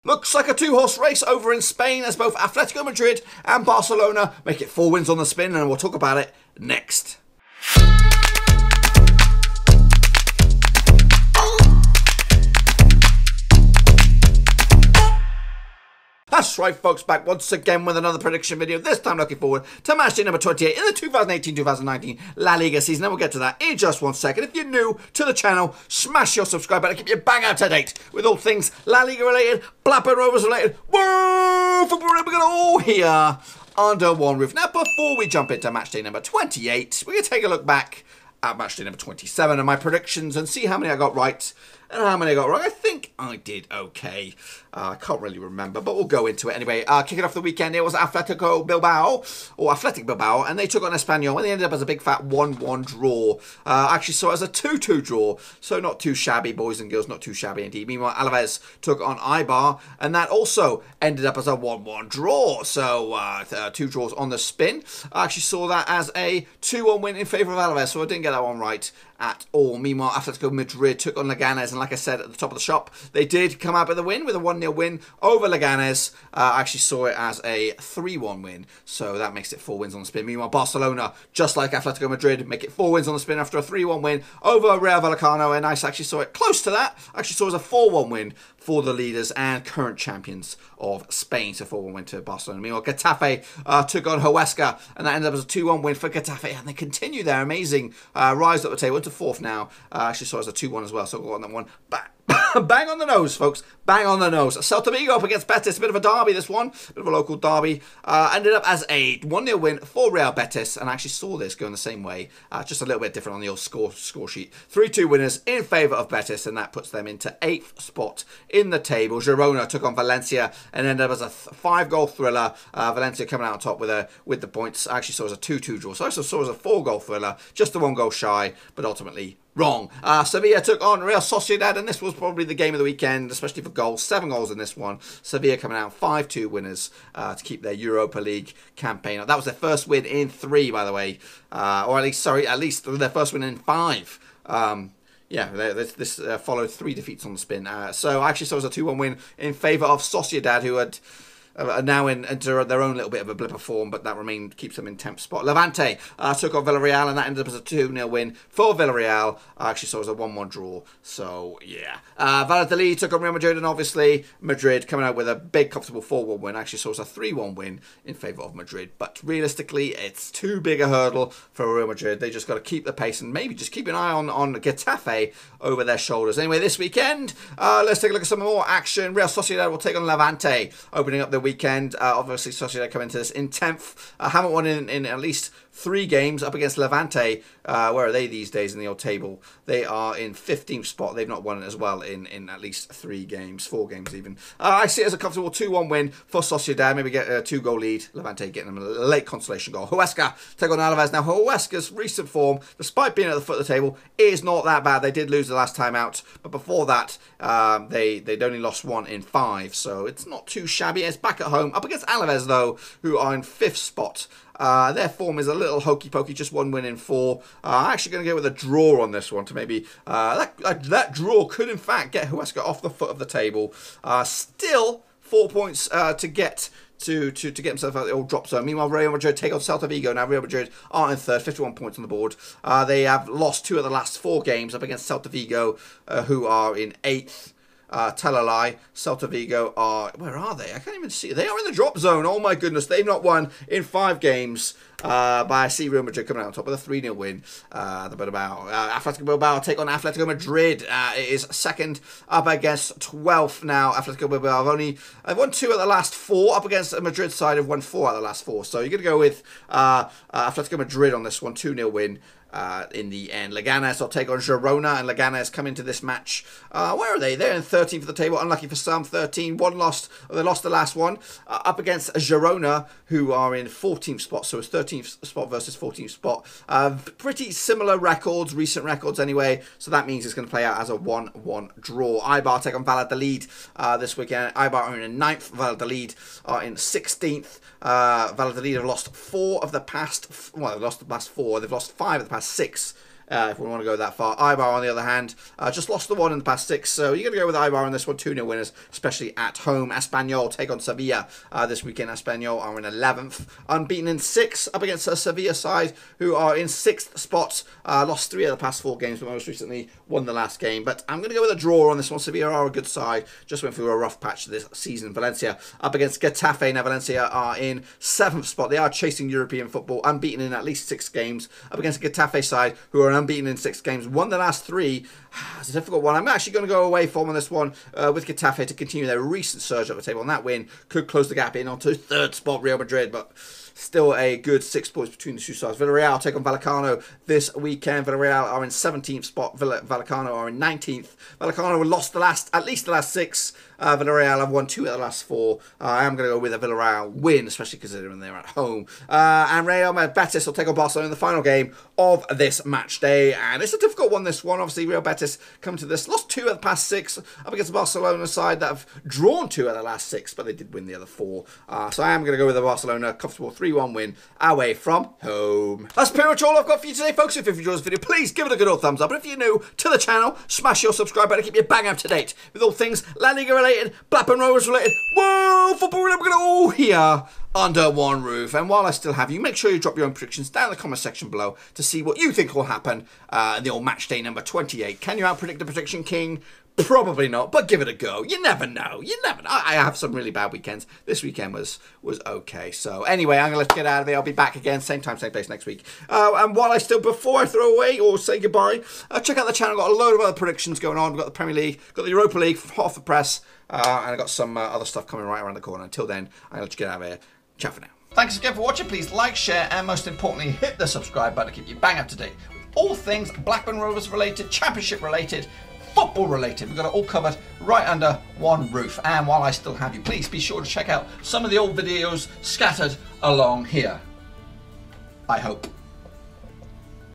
Looks like a two-horse race over in Spain as both Atletico Madrid and Barcelona make it 4 wins on the spin, and we'll talk about it next. That's right, folks, back once again with another prediction video, this time looking forward to match day number 28 in the 2018-2019 La Liga season, and we'll get to that in just 1 second. If you're new to the channel, smash your subscribe button and keep you bang up to date with all things La Liga related, Blackburn Rovers related, woo, football related, we're going to all here under one roof. Now, before we jump into match day number 28, we're going to take a look back at match day number 27 and my predictions and see how many I got right and how many I got wrong. I think I did okay. I can't really remember, but we'll go into it anyway. Kicking off the weekend, it was Athletic Bilbao, and they took on Espanyol, and they ended up as a big fat 1-1 draw. I actually saw it as a 2-2 draw, so not too shabby, boys and girls, not too shabby indeed. Meanwhile, Alavés took on Eibar, and that also ended up as a 1-1 draw, so 2 draws on the spin. I actually saw that as a 2-1 win in favour of Alavés, so I didn't get that one right at all. Meanwhile, Atletico Madrid took on Leganés, and like I said at the top of the shop, they did come out with a win, with a 1-0 win over Leganés. I actually saw it as a 3-1 win, so that makes it 4 wins on the spin. Meanwhile, Barcelona, just like Atletico Madrid, make it 4 wins on the spin after a 3-1 win over Real Vallecano, and I actually saw it close to that. I actually saw it as a 4-1 win for the leaders and current champions of Spain, so 4-1 win to Barcelona. Meanwhile, Getafe took on Huesca, and that ended up as a 2-1 win for Getafe, and they continue their amazing rise up the table into 4th now. I actually saw it as a 2-1 as well, so I'll go on that one. Bang on the nose, folks. Bang on the nose. Celta Vigo up against Betis. A bit of a derby, this one. Bit of a local derby. Ended up as a 1-0 win for Real Betis. And I actually saw this going the same way. Just a little bit different on the old score sheet. 3-2 winners in favour of Betis. And that puts them into 8th spot in the table. Girona took on Valencia and ended up as a 5-goal thriller. Valencia coming out on top with the points. I actually saw it as a 2-2 draw. So I also saw it as a 4-goal thriller. Just a 1 goal shy, but ultimately wrong. Sevilla took on Real Sociedad, and this was probably the game of the weekend, especially for goals. 7 goals in this one. Sevilla coming out 5-2 winners to keep their Europa League campaign. That was their first win in 3, by the way. Or at least their first win in 5. Yeah, this followed 3 defeats on the spin. So I actually saw it as a 2-1 win in favour of Sociedad, who had are now into their own little bit of a blip of form, but that keeps them in 10th spot. Levante took on Villarreal, and that ended up as a 2-0 win for Villarreal. I actually saw it as a 1-1 draw, so yeah. Valladolid took on Real Madrid, and obviously Madrid coming out with a big, comfortable 4-1 win. I actually saw it as a 3-1 win in favour of Madrid, but realistically, it's too big a hurdle for Real Madrid. They just got to keep the pace and maybe just keep an eye on Getafe over their shoulders. Anyway, this weekend, let's take a look at some more action. Real Sociedad will take on Levante, opening up the weekend. Obviously, Sociedad come into this in 10th. Haven't won in at least 3 games up against Levante. Where are they these days in the old table? They are in 15th spot. They've not won as well in at least 3 games, 4 games even. I see it as a comfortable 2-1 win for Sociedad. Maybe get a 2-goal lead. Levante getting them a late consolation goal. Huesca take on Alavés. Now, Huesca's recent form, despite being at the foot of the table, is not that bad. They did lose the last time out, but before that, they'd only lost 1 in 5, so it's not too shabby. It's back at home. Up against Alavés, though, who are in 5th spot. Their form is a little hokey-pokey, just 1 win in 4. I'm actually going to go with a draw on this one to maybe... that draw could, in fact, get Huesca off the foot of the table. Still, 4 points to get to get himself out of the old drop zone. Meanwhile, Real Madrid take on Celta Vigo. Now, Real Madrid are in 3rd, 51 points on the board. They have lost 2 of the last 4 games up against Celta Vigo, who are in 8th. Tell a lie. Celta Vigo are... Where are they? I can't even see. They are in the drop zone. Oh my goodness. They've not won in 5 games. But I see Real Madrid coming out on top with a 3-0 win. Atletico Bilbao take on Atletico Madrid. It is 2nd up against 12th now. Atletico Bilbao have won 2 at the last 4. Up against the Madrid side have won 4 out of the last 4. So you're going to go with Atletico Madrid on this one. 2-0 win. In the end, Leganés will take on Girona, and Leganés come into this match. Where are they? They're in 13th of the table. Unlucky for some, 13. 1 lost. They lost the last one. Up against Girona, who are in 14th spot. So it's 13th spot versus 14th spot. Pretty similar records, recent records anyway. So that means it's going to play out as a 1-1 draw. Eibar take on Valladolid this weekend. Eibar are in 9th. Valladolid are in 16th. Valladolid have lost 4 of the past... Well, they've lost the past 4. They've lost 5 of the past 6 if we want to go that far. Eibar, on the other hand, just lost the one in the past 6, so you're going to go with Eibar on this one. 2-0 winners, especially at home. Espanyol take on Sevilla this weekend. Espanyol are in 11th, unbeaten in 6, up against a Sevilla side who are in 6th spot. Lost 3 of the past 4 games, but most recently won the last game. But I'm going to go with a draw on this one. Sevilla are a good side, just went through a rough patch this season. Valencia up against Getafe. Now Valencia are in 7th spot. They are chasing European football, unbeaten in at least 6 games, up against a Getafe side who are unbeaten in 6 games, won the last 3. It's a difficult one. I'm actually going to go away from on this one with Getafe to continue their recent surge up the table, and that win could close the gap in onto 3rd spot Real Madrid, but still a good 6 points between the two sides. Villarreal take on Vallecano this weekend. Villarreal are in 17th spot. Vallecano are in 19th. Vallecano lost at least the last 6. Villarreal have won 2 of the last 4. I am going to go with a Villarreal win, especially considering they're at home. And Real Betis will take on Barcelona in the final game of this match day. And it's a difficult one, this one. Obviously, Real Betis come to this. Lost 2 of the past 6 up against the Barcelona side that have drawn 2 of the last 6, but they did win the other 4. So I am going to go with the Barcelona comfortable 3-1 win away from home. That's pretty much all I've got for you today, folks. If you've enjoyed this video, please give it a good old thumbs up. And if you're new to the channel, smash your subscribe button to keep you bang up to date with all things La Liga related, Blackburn Rovers related, football related. We're going to all here under one roof. And while I still have you, make sure you drop your own predictions down in the comment section below to see what you think will happen in the old match day number 28. Can you out-predict the prediction king? Probably not, but give it a go. You never know. You never know. I have some really bad weekends. This weekend was okay. So anyway, I'm going to get out of there. I'll be back again, same time, same place next week. And before I throw away or say goodbye, check out the channel. Got a load of other predictions going on. We've got the Premier League, got the Europa League, off the press, and I've got some other stuff coming right around the corner. Until then, I'm going to let you get out of here. Ciao for now. Thanks again for watching. Please like, share, and most importantly, hit the subscribe button to keep you bang up to date with all things Blackburn Rovers related, Championship related, football related. We've got it all covered right under one roof. And while I still have you, please be sure to check out some of the old videos scattered along here. I hope.